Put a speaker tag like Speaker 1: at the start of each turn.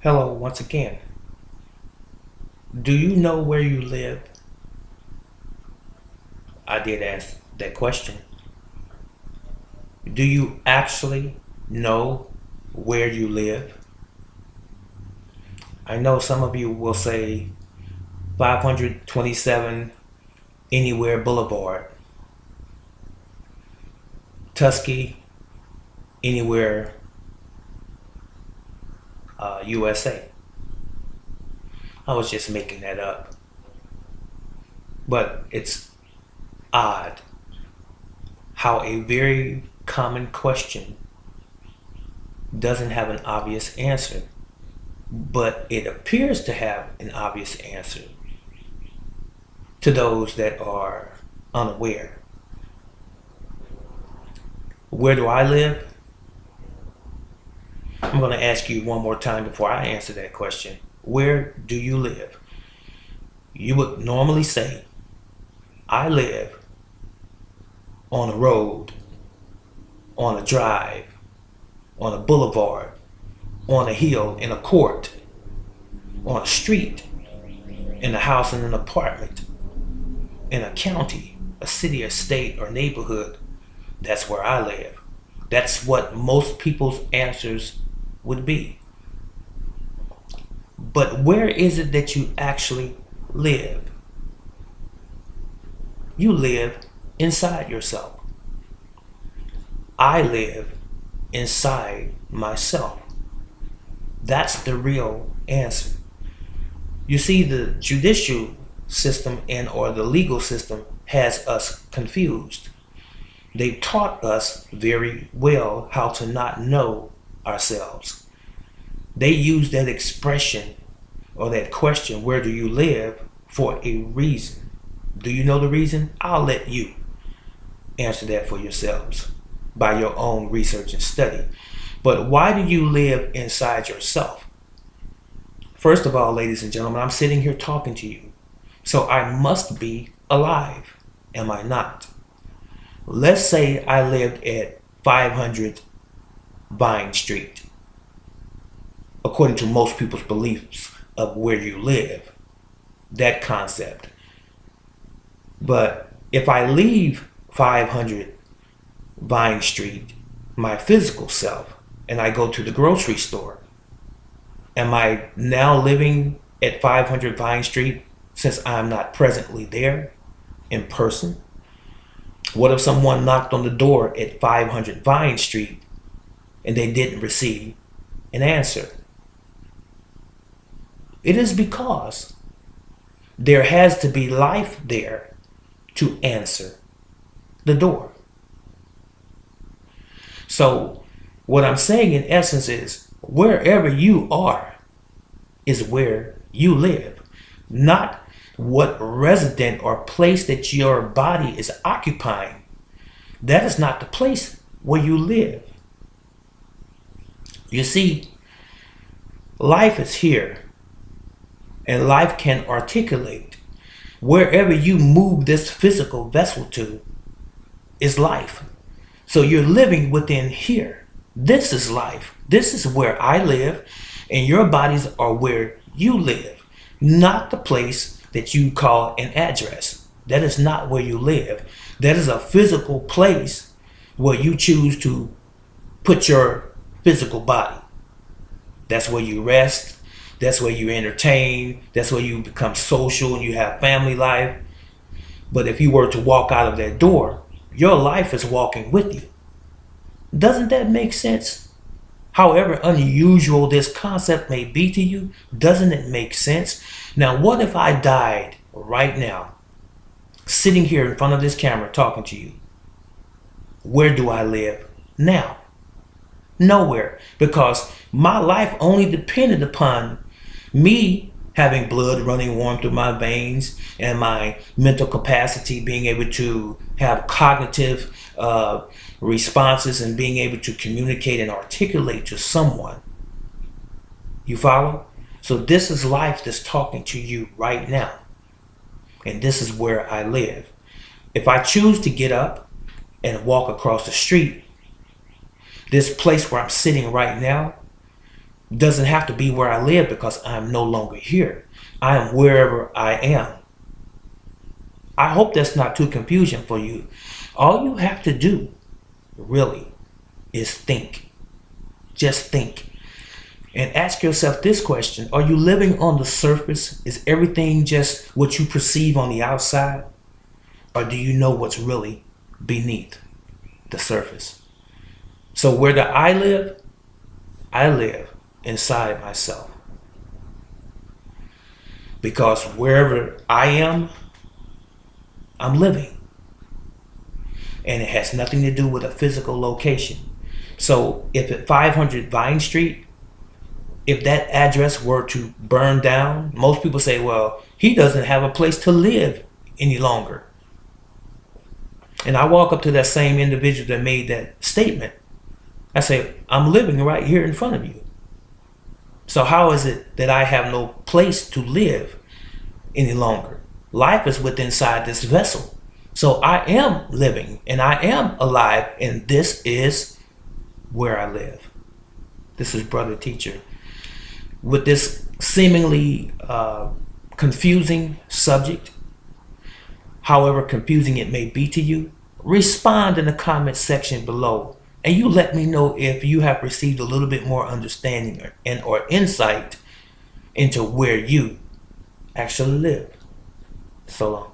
Speaker 1: Hello, once again. Do you know where you live? I did ask that question. Do you actually know where you live? I know some of you will say 527 Anywhere Boulevard, Tusky Anywhere, USA. I was just making that up. But it's odd how a very common question doesn't have an obvious answer, but it appears to have an obvious answer to those that are unaware. Where do I live? I'm going to ask you one more time before I answer that question. Where do you live? You would normally say, I live on a road, on a drive, on a boulevard, on a hill, in a court, on a street, in a house in an apartment, in a county, a city, a state, or neighborhood. That's where I live. That's what most people's answers would be. But where is it that you actually live? You live inside yourself. I live inside myself. That's the real answer. You see, the judicial system and or the legal system has us confused. They taught us very well how to not know ourselves. They use that expression or that question, where do you live, for a reason. Do you know the reason? I'll let you answer that for yourselves by your own research and study. But why do you live inside yourself? First of all, ladies and gentlemen, I'm sitting here talking to you, so I must be alive, am I not? Let's say I lived at 500 Vine Street, according to most people's beliefs of where you live, that concept. But if I leave 500 Vine Street, my physical self, and I go to the grocery store, am I now living at 500 Vine Street since I'm not presently there in person? What if someone knocked on the door at 500 Vine Street and they didn't receive an answer? It is because there has to be life there to answer the door. So what I'm saying in essence is, wherever you are is where you live, not what resident or place that your body is occupying. That is not the place where you live. You see, life is here, and life can articulate. Wherever you move this physical vessel to is life. So you're living within here. This is life. This is where I live, and your bodies are where you live, not the place that you call an address. That is not where you live. That is a physical place where you choose to put your physical body. That's where you rest. That's where you entertain. That's where you become social and you have family life. But if you were to walk out of that door, your life is walking with you. Doesn't that make sense? However unusual this concept may be to you, doesn't it make sense? Now, what if I died right now, sitting here in front of this camera talking to you? Where do I live now? Nowhere, because my life only depended upon me having blood running warm through my veins and my mental capacity being able to have cognitive responses and being able to communicate and articulate to someone. You follow? So this is life that's talking to you right now. And this is where I live. If I choose to get up and walk across the street, this place where I'm sitting right now, doesn't have to be where I live because I'm no longer here. I am wherever I am. I hope that's not too confusing for you. All you have to do, really, is think. Just think. And ask yourself this question. Are you living on the surface? Is everything just what you perceive on the outside? Or do you know what's really beneath the surface? So where do I live inside myself. Because wherever I am, I'm living. And it has nothing to do with a physical location. So if at 500 Vine Street, if that address were to burn down, most people say, well, he doesn't have a place to live any longer. And I walk up to that same individual that made that statement. I say, I'm living right here in front of you. So how is it that I have no place to live any longer? Life is within inside this vessel. So I am living and I am alive, and this is where I live. This is Brother Teacher. With this seemingly confusing subject, however confusing it may be to you, respond in the comment section below, and you let me know if you have received a little bit more understanding or insight into where you actually live. So long.